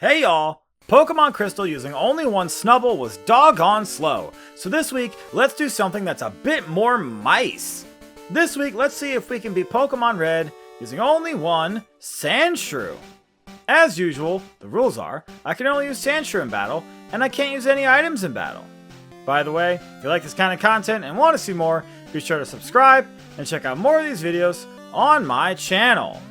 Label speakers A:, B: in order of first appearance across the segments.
A: Hey y'all! Pokemon Crystal using only one Snubbull was doggone slow, so this week, let's do something that's a bit more mice. This week, let's see if we can beat Pokemon Red using only one Sandshrew. As usual, the rules are, I can only use Sandshrew in battle, and I can't use any items in battle. By the way, if you like this kind of content and want to see more, be sure to subscribe and check out more of these videos on my channel.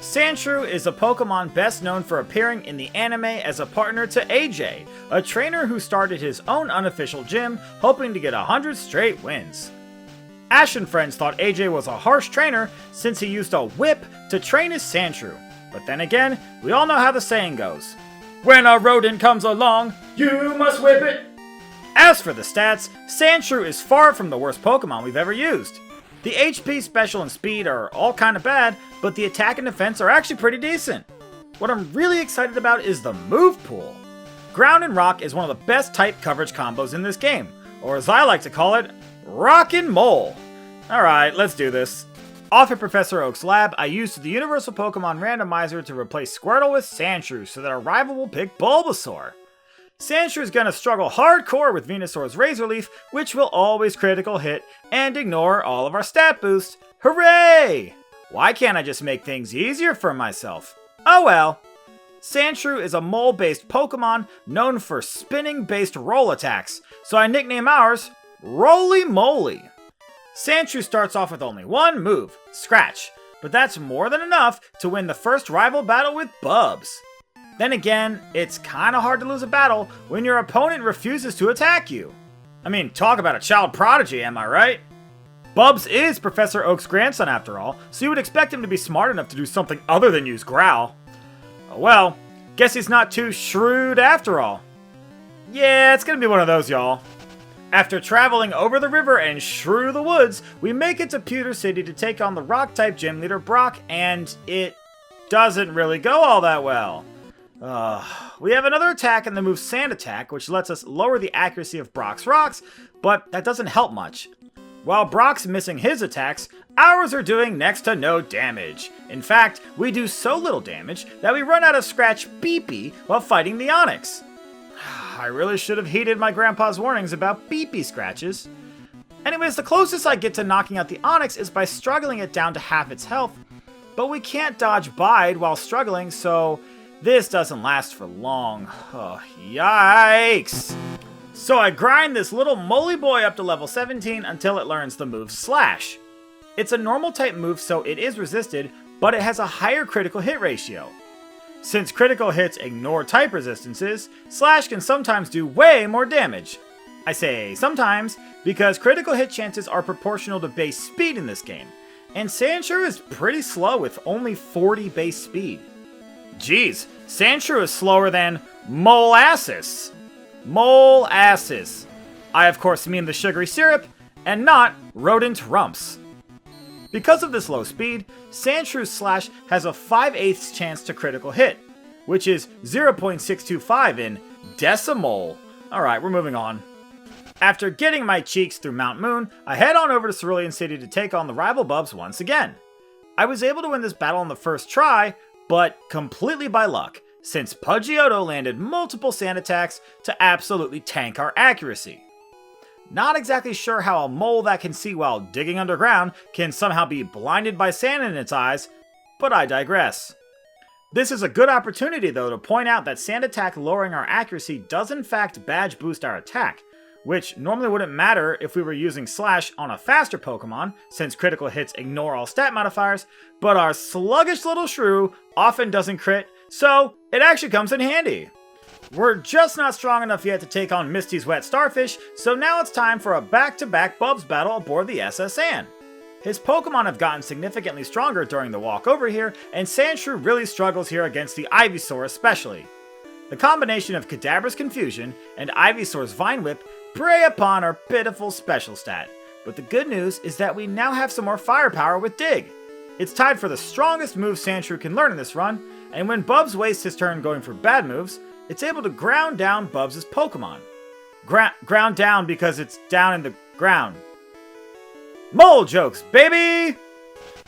A: Sandshrew is a Pokemon best known for appearing in the anime as a partner to AJ, a trainer who started his own unofficial gym, hoping to get 100 straight wins. Ash and friends thought AJ was a harsh trainer since he used a whip to train his Sandshrew. But then again, we all know how the saying goes. When a rodent comes along, you must whip it! As for the stats, Sandshrew is far from the worst Pokemon we've ever used. The HP, special, and speed are all kinda bad, but the attack and defense are actually pretty decent. What I'm really excited about is the move pool. Ground and Rock is one of the best type coverage combos in this game, or as I like to call it, Rockin' Mole. Alright, let's do this. Off at Professor Oak's lab, I used the Universal Pokemon Randomizer to replace Squirtle with Sandshrew so that our rival will pick Bulbasaur. Sandshrew is going to struggle hardcore with Venusaur's Razor Leaf, which will always critical hit and ignore all of our stat boosts. Hooray! Why can't I just make things easier for myself? Oh well. Sandshrew is a mole-based Pokemon known for spinning-based roll attacks, so I nickname ours Roly Moly. Sandshrew starts off with only one move, Scratch, but that's more than enough to win the first rival battle with Bubs. Then again, it's kinda hard to lose a battle when your opponent refuses to attack you. I mean, talk about a child prodigy, am I right? Bubs is Professor Oak's grandson after all, so you would expect him to be smart enough to do something other than use Growl. Oh well, guess he's not too shrewd after all. Yeah, it's gonna be one of those, y'all. After traveling over the river and through the woods, we make it to Pewter City to take on the Rock-type gym leader Brock, and it doesn't really go all that well. We have another attack in the move Sand Attack, which lets us lower the accuracy of Brock's rocks, but that doesn't help much. While Brock's missing his attacks, ours are doing next to no damage. In fact, we do so little damage that we run out of Scratch Beepy while fighting the Onix. I really should have heeded my grandpa's warnings about Beepy scratches. Anyways, the closest I get to knocking out the Onix is by struggling it down to half its health, but we can't dodge Bide while struggling, so this doesn't last for long. Oh, yikes! So I grind this little moly boy up to level 17 until it learns the move Slash. It's a normal type move, so it is resisted, but it has a higher critical hit ratio. Since critical hits ignore type resistances, Slash can sometimes do way more damage. I say sometimes because critical hit chances are proportional to base speed in this game, and Sandshrew is pretty slow with only 40 base speed. Geez, Sandshrew is slower than molasses. Molasses. I of course mean the sugary syrup, and not rodent rumps. Because of this low speed, Sandshrew's Slash has a 5/8 chance to critical hit, which is 0.625 in decimal. Alright, we're moving on. After getting my cheeks through Mount Moon, I head on over to Cerulean City to take on the rival Bubs once again. I was able to win this battle on the first try, but completely by luck, since Pudgeotto landed multiple sand attacks to absolutely tank our accuracy. Not exactly sure how a mole that can see while digging underground can somehow be blinded by sand in its eyes, but I digress. This is a good opportunity though to point out that sand attack lowering our accuracy does in fact badge boost our attack, which normally wouldn't matter if we were using Slash on a faster Pokemon, since critical hits ignore all stat modifiers, but our sluggish little shrew often doesn't crit, so it actually comes in handy. We're just not strong enough yet to take on Misty's Wet Starfish, so now it's time for a back-to-back Bubs battle aboard the SS Anne. His Pokemon have gotten significantly stronger during the walk over here, and Sandshrew really struggles here against the Ivysaur especially. The combination of Kadabra's Confusion and Ivysaur's Vine Whip prey upon our pitiful special stat, but the good news is that we now have some more firepower with Dig. It's tied for the strongest move Sandshrew can learn in this run, and when Bubs wastes his turn going for bad moves, it's able to ground down Bubs' Pokemon. Ground down because it's down in the ground. Mole jokes, baby!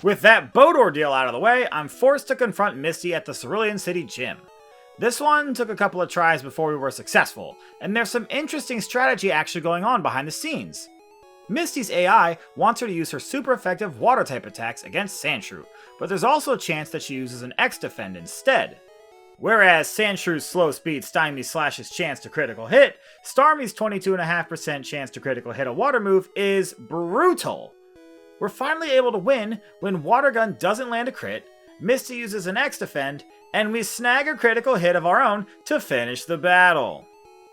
A: With that boat ordeal out of the way, I'm forced to confront Misty at the Cerulean City Gym. This one took a couple of tries before we were successful, and there's some interesting strategy actually going on behind the scenes. Misty's AI wants her to use her super effective water type attacks against Sandshrew, but there's also a chance that she uses an X-Defend instead. Whereas Sandshrew's slow speed stymies Slash's chance to critical hit, Starmie's 22.5% chance to critical hit a water move is brutal. We're finally able to win when Water Gun doesn't land a crit, Misty uses an X-Defend, and we snag a critical hit of our own to finish the battle.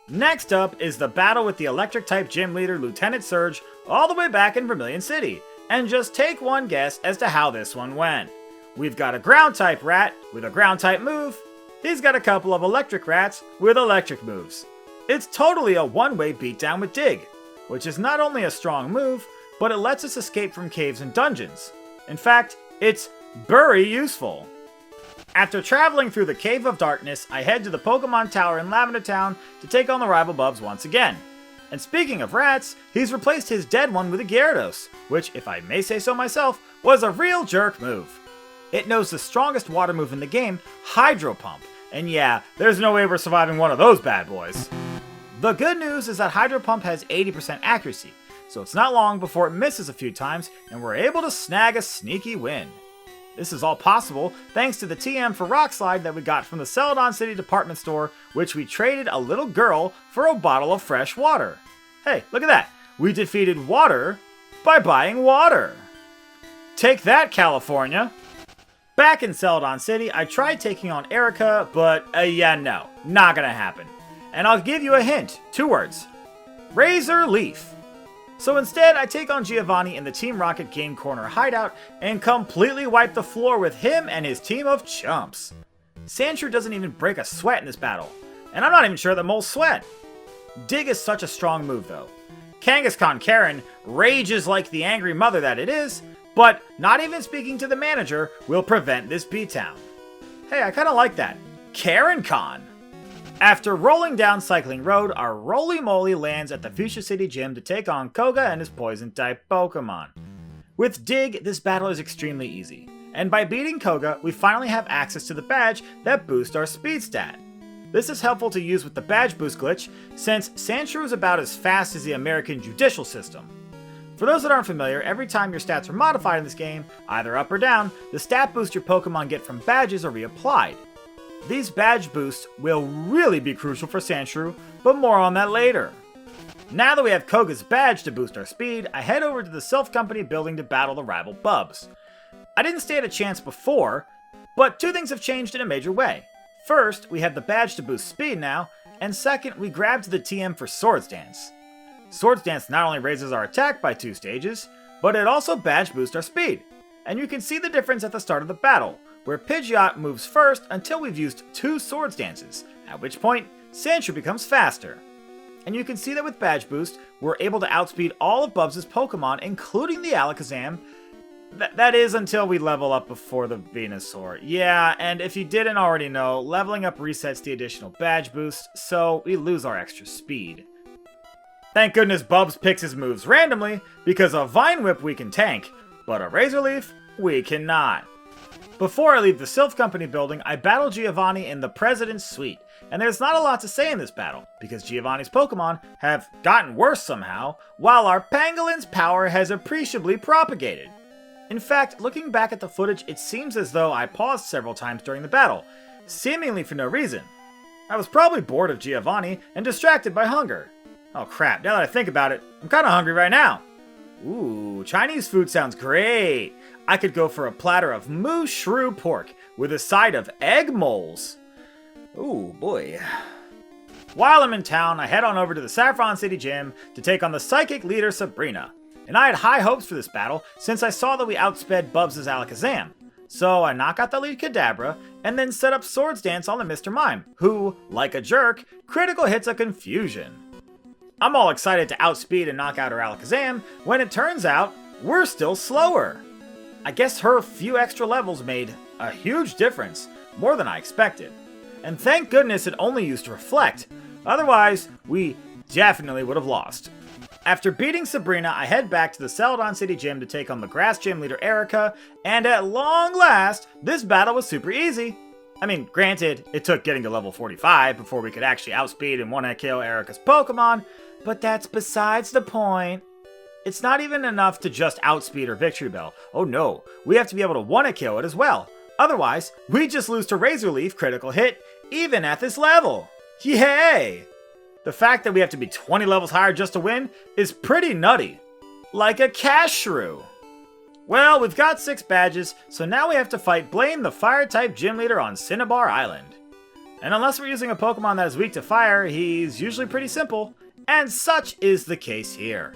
A: Next up is the battle with the electric-type gym leader Lieutenant Surge all the way back in Vermilion City, and just take one guess as to how this one went. We've got a ground-type rat with a ground-type move, he's got a couple of electric rats with electric moves. It's totally a one-way beatdown with Dig, which is not only a strong move, but it lets us escape from caves and dungeons. In fact, it's very useful. After traveling through the Cave of Darkness, I head to the Pokemon Tower in Lavender Town to take on the rival Bubs once again. And speaking of rats, he's replaced his dead one with a Gyarados, which, if I may say so myself, was a real jerk move. It knows the strongest water move in the game, Hydro Pump, and yeah, there's no way we're surviving one of those bad boys. The good news is that Hydro Pump has 80% accuracy, so it's not long before it misses a few times and we're able to snag a sneaky win. This is all possible thanks to the TM for Rock Slide that we got from the Celadon City department store, which we traded a little girl for a bottle of fresh water. Hey, look at that! We defeated water by buying water! Take that, California! Back in Celadon City, I tried taking on Erica, but yeah, no, not gonna happen. And I'll give you a hint, 2 words. Razor Leaf. So instead, I take on Giovanni in the Team Rocket Game Corner hideout and completely wipe the floor with him and his team of chumps. Sandshrew doesn't even break a sweat in this battle, and I'm not even sure that moles sweat. Dig is such a strong move though. Kangaskhan Karen rages like the angry mother that it is, but not even speaking to the manager will prevent this beatdown. Hey, I kinda like that. Karen Con! After rolling down Cycling Road, our Roly-Moly lands at the Fuchsia City Gym to take on Koga and his Poison-type Pokemon. With Dig, this battle is extremely easy, and by beating Koga, we finally have access to the badge that boosts our speed stat. This is helpful to use with the badge boost glitch, since Sandshrew is about as fast as the American judicial system. For those that aren't familiar, every time your stats are modified in this game, either up or down, the stat boost your Pokemon get from badges are reapplied. These badge boosts will really be crucial for Sandshrew, but more on that later. Now that we have Koga's badge to boost our speed, I head over to the Self Company building to battle the rival Bubs. I didn't stand a chance before, but 2 things have changed in a major way. First, we have the badge to boost speed now, and second, we grabbed the TM for Swords Dance. Swords Dance not only raises our attack by 2 stages, but it also badge boosts our speed. And you can see the difference at the start of the battle, where Pidgeot moves first until we've used 2 Swords Dances, at which point, Sandshrew becomes faster. And you can see that with Badge Boost, we're able to outspeed all of Bubs' Pokemon, including the Alakazam. That is until we level up before the Venusaur. Yeah, and if you didn't already know, leveling up resets the additional Badge Boost, so we lose our extra speed. Thank goodness Bubs picks his moves randomly, because a Vine Whip we can tank, but a Razor Leaf we cannot. Before I leave the Sylph Company building, I battle Giovanni in the President's Suite, and there's not a lot to say in this battle, because Giovanni's Pokemon have gotten worse somehow, while our Pangolin's power has appreciably propagated. In fact, looking back at the footage, it seems as though I paused several times during the battle, seemingly for no reason. I was probably bored of Giovanni and distracted by hunger. Oh crap, now that I think about it, I'm kinda hungry right now. Ooh, Chinese food sounds great! I could go for a platter of moo shrew pork with a side of egg moles. Ooh, boy. While I'm in town, I head on over to the Saffron City Gym to take on the psychic leader Sabrina. And I had high hopes for this battle since I saw that we outsped Bubs' Alakazam. So I knock out the lead Kadabra and then set up Swords Dance on the Mr. Mime, who, like a jerk, critical hits a Confusion. I'm all excited to outspeed and knock out her Alakazam when it turns out we're still slower. I guess her few extra levels made a huge difference, more than I expected. And thank goodness it only used Reflect, otherwise we definitely would have lost. After beating Sabrina, I head back to the Celadon City Gym to take on the Grass Gym leader Erica, and at long last, this battle was super easy. I mean, granted, it took getting to level 45 before we could actually outspeed and one-hit KO Erika's Pokemon, but that's besides the point. It's not even enough to just outspeed her Victory Bell. Oh no, we have to be able to one-hit KO it as well. Otherwise, we just lose to Razor Leaf critical hit, even at this level. Yay! The fact that we have to be 20 levels higher just to win is pretty nutty. Like a Sandshrew. Well, we've got 6 badges, so now we have to fight Blaine, the Fire-type gym leader on Cinnabar Island. And unless we're using a Pokemon that is weak to fire, he's usually pretty simple, and such is the case here.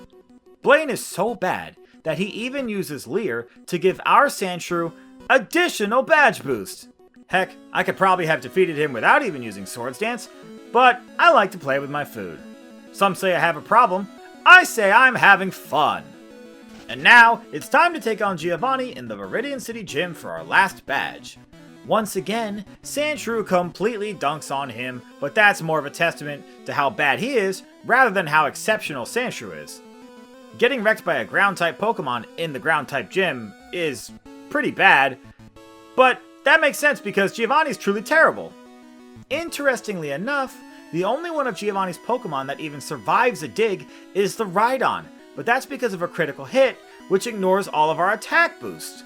A: Blaine is so bad that he even uses Leer to give our Sandshrew additional badge boost. Heck, I could probably have defeated him without even using Swords Dance, but I like to play with my food. Some say I have a problem, I say I'm having fun. And now, it's time to take on Giovanni in the Viridian City Gym for our last badge. Once again, Sandshrew completely dunks on him, but that's more of a testament to how bad he is, rather than how exceptional Sandshrew is. Getting wrecked by a Ground-type Pokemon in the Ground-type gym is pretty bad, but that makes sense because Giovanni's truly terrible. Interestingly enough, the only one of Giovanni's Pokemon that even survives a dig is the Rhydon, but that's because of a critical hit, which ignores all of our attack boost.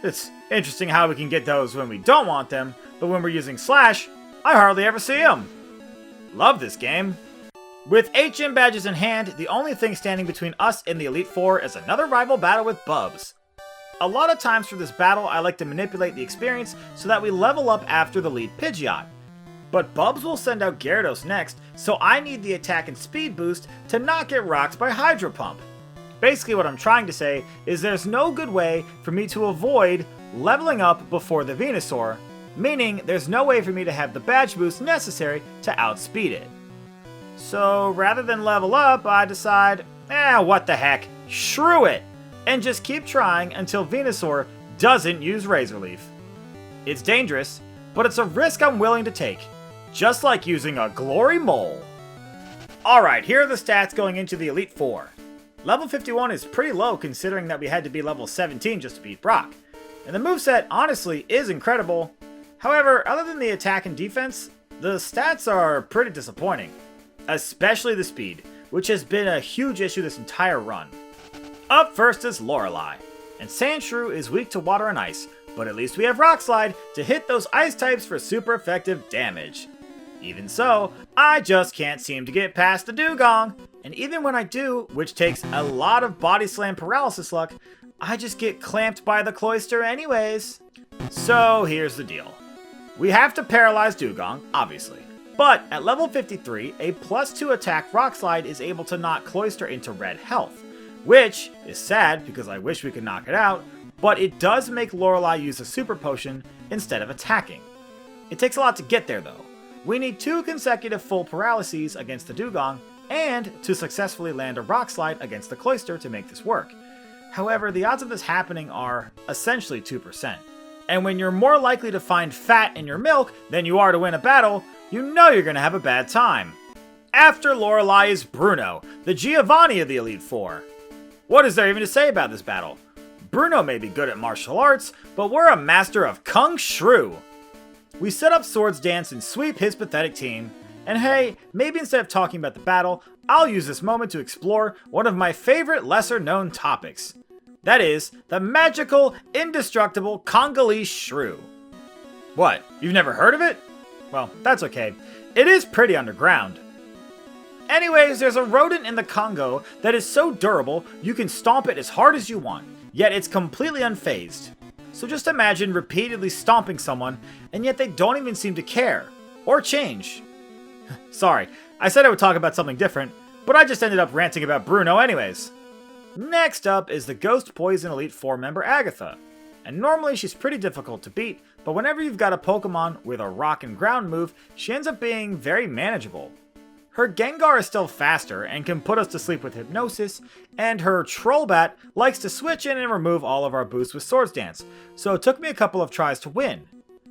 A: It's interesting how we can get those when we don't want them, but when we're using Slash, I hardly ever see them. Love this game. With 8 gym badges in hand, the only thing standing between us and the Elite Four is another rival battle with Bubs. A lot of times for this battle, I like to manipulate the experience so that we level up after the lead Pidgeot. But Bubs will send out Gyarados next, so I need the attack and speed boost to not get rocked by Hydro Pump. Basically what I'm trying to say is there's no good way for me to avoid leveling up before the Venusaur, meaning there's no way for me to have the badge boost necessary to outspeed it. So rather than level up, I decide, what the heck, shrew it, and just keep trying until Venusaur doesn't use Razor Leaf. It's dangerous, but it's a risk I'm willing to take. Just like using a Glory Mole. Alright, here are the stats going into the Elite Four. Level 51 is pretty low considering that we had to be level 17 just to beat Brock. And the moveset honestly is incredible. However, other than the attack and defense, the stats are pretty disappointing. Especially the speed, which has been a huge issue this entire run. Up first is Lorelei, and Sandshrew is weak to water and ice, but at least we have Rock Slide to hit those ice types for super effective damage. Even so, I just can't seem to get past the Dugong, and even when I do, which takes a lot of Body Slam paralysis luck, I just get clamped by the Cloyster anyways. So here's the deal. We have to paralyze Dugong, obviously, but at level 53, a +2 attack Rock Slide is able to knock Cloyster into red health, which is sad because I wish we could knock it out, but it does make Lorelei use a super potion instead of attacking. It takes a lot to get there though. We need 2 consecutive full paralyses against the Dugong, and to successfully land a Rock Slide against the Cloyster to make this work. However, the odds of this happening are essentially 2%. And when you're more likely to find fat in your milk than you are to win a battle, you know you're going to have a bad time. After Lorelei is Bruno, the Giovanni of the Elite Four. What is there even to say about this battle? Bruno may be good at martial arts, but we're a master of Kung Shrew. We set up Swords Dance and sweep his pathetic team, and hey, maybe instead of talking about the battle, I'll use this moment to explore one of my favorite lesser-known topics. That is, the magical, indestructible Congolese Shrew. What, you've never heard of it? Well, that's okay. It is pretty underground. Anyways, there's a rodent in the Congo that is so durable you can stomp it as hard as you want, yet it's completely unfazed. So just imagine repeatedly stomping someone, and yet they don't even seem to care, or change. Sorry, I said I would talk about something different, but I just ended up ranting about Bruno anyways. Next up is the Ghost Poison Elite Four member Agatha. And normally she's pretty difficult to beat, but whenever you've got a Pokemon with a rock and ground move, she ends up being very manageable. Her Gengar is still faster and can put us to sleep with Hypnosis, and her Trollbat likes to switch in and remove all of our boosts with Swords Dance, so it took me a couple of tries to win.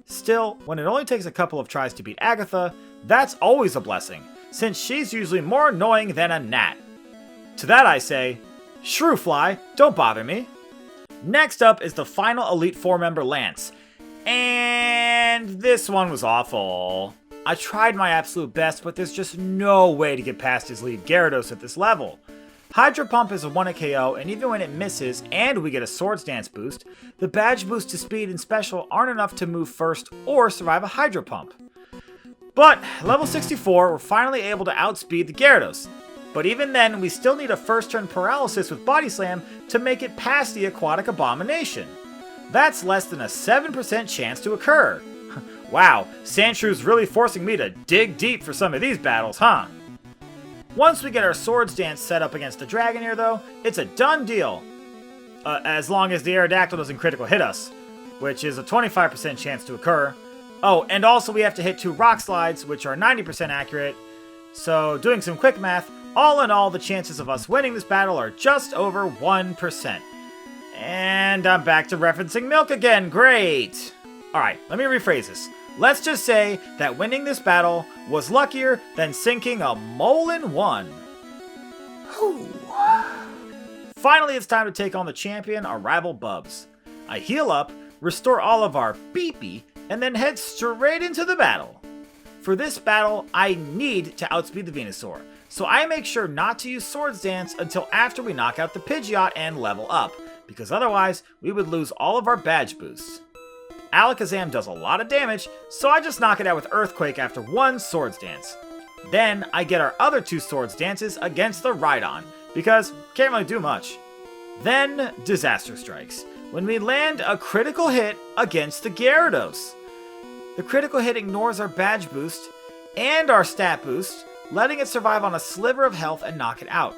A: Still, when it only takes a couple of tries to beat Agatha, that's always a blessing, since she's usually more annoying than a gnat. To that I say, Shrewfly, don't bother me. Next up is the final Elite Four member Lance, and And this one was awful. I tried my absolute best, but there's just no way to get past his lead Gyarados at this level. Hydro Pump is a 1-hit KO, and even when it misses and we get a Swords Dance boost, the badge boost to speed and special aren't enough to move first or survive a Hydro Pump. But level 64, we're finally able to outspeed the Gyarados. But even then, we still need a first turn paralysis with Body Slam to make it past the Aquatic Abomination. That's less than a 7% chance to occur. Wow, Sandshrew's really forcing me to dig deep for some of these battles, huh? Once we get our Swords Dance set up against the Dragonair though, it's a done deal. As long as the Aerodactyl doesn't critical hit us, which is a 25% chance to occur. Oh, and also we have to hit 2 Rock Slides, which are 90% accurate. So doing some quick math, all in all the chances of us winning this battle are just over 1%. And I'm back to referencing milk again, great! Alright, let me rephrase this. Let's just say that winning this battle was luckier than sinking a mole in one. Whew. Finally, it's time to take on the champion, our rival Bubs. I heal up, restore all of our beepy, and then head straight into the battle. For this battle, I need to outspeed the Venusaur, so I make sure not to use Swords Dance until after we knock out the Pidgeot and level up, because otherwise we would lose all of our badge boosts. Alakazam does a lot of damage, so I just knock it out with Earthquake after 1 Swords Dance. Then I get our other 2 Swords Dances against the Rhydon, because can't really do much. Then Disaster strikes, when we land a critical hit against the Gyarados. The critical hit ignores our badge boost and our stat boost, letting it survive on a sliver of health and knock it out.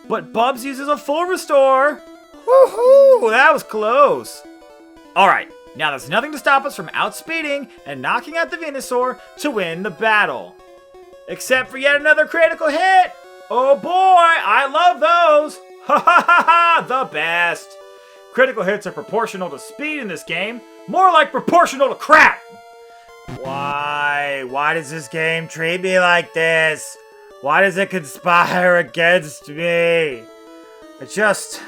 A: But Bubs uses a full restore! Woohoo! That was close! Alright. Now there's nothing to stop us from outspeeding and knocking out the Venusaur to win the battle. Except for yet another critical hit! Oh boy, I love those! Ha ha ha ha, the best! Critical hits are proportional to speed in this game, more like proportional to crap! Why does this game treat me like this? Why does it conspire against me? I just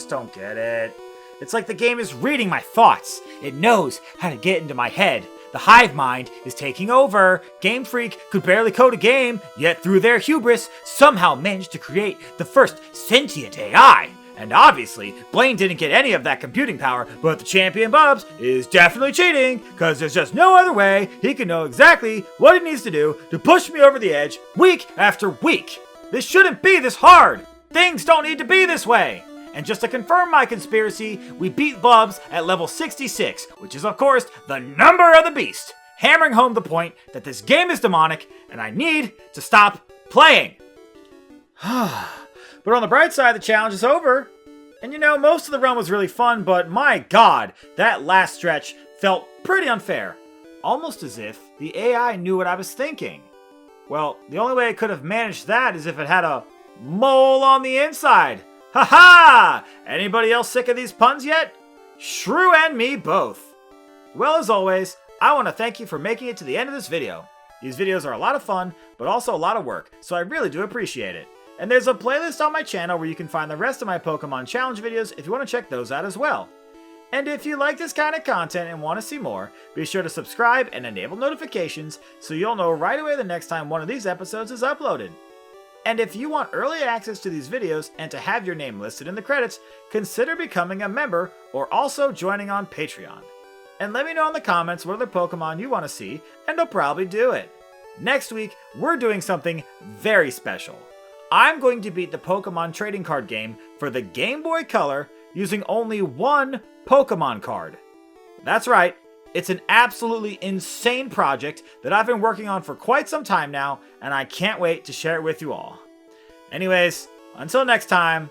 A: don't get it. It's like the game is reading my thoughts. It knows how to get into my head. The hive mind is taking over. Game Freak could barely code a game, yet through their hubris, somehow managed to create the first sentient AI. And obviously, Blaine didn't get any of that computing power, but the champion Bubs is definitely cheating, because there's just no other way he can know exactly what he needs to do to push me over the edge week after week. This shouldn't be this hard. Things don't need to be this way. And just to confirm my conspiracy, we beat Bubs at level 66, which is of course the number of the beast, hammering home the point that this game is demonic and I need to stop playing. But on the bright side, the challenge is over. And you know, most of the run was really fun, but my god, that last stretch felt pretty unfair. Almost as if the AI knew what I was thinking. Well, the only way it could have managed that is if it had a mole on the inside. Ha ha! Anybody else sick of these puns yet? Shrew and me both. Well, as always, I want to thank you for making it to the end of this video. These videos are a lot of fun, but also a lot of work, so I really do appreciate it. And there's a playlist on my channel where you can find the rest of my Pokemon Challenge videos if you want to check those out as well. And if you like this kind of content and want to see more, be sure to subscribe and enable notifications so you'll know right away the next time one of these episodes is uploaded. And if you want early access to these videos and to have your name listed in the credits, consider becoming a member or also joining on Patreon. And let me know in the comments what other Pokemon you want to see, and I'll probably do it. Next week, we're doing something very special. I'm going to beat the Pokemon trading card game for the Game Boy Color using only 1 Pokemon card. That's right, it's an absolutely insane project that I've been working on for quite some time now, and I can't wait to share it with you all. Anyways, until next time,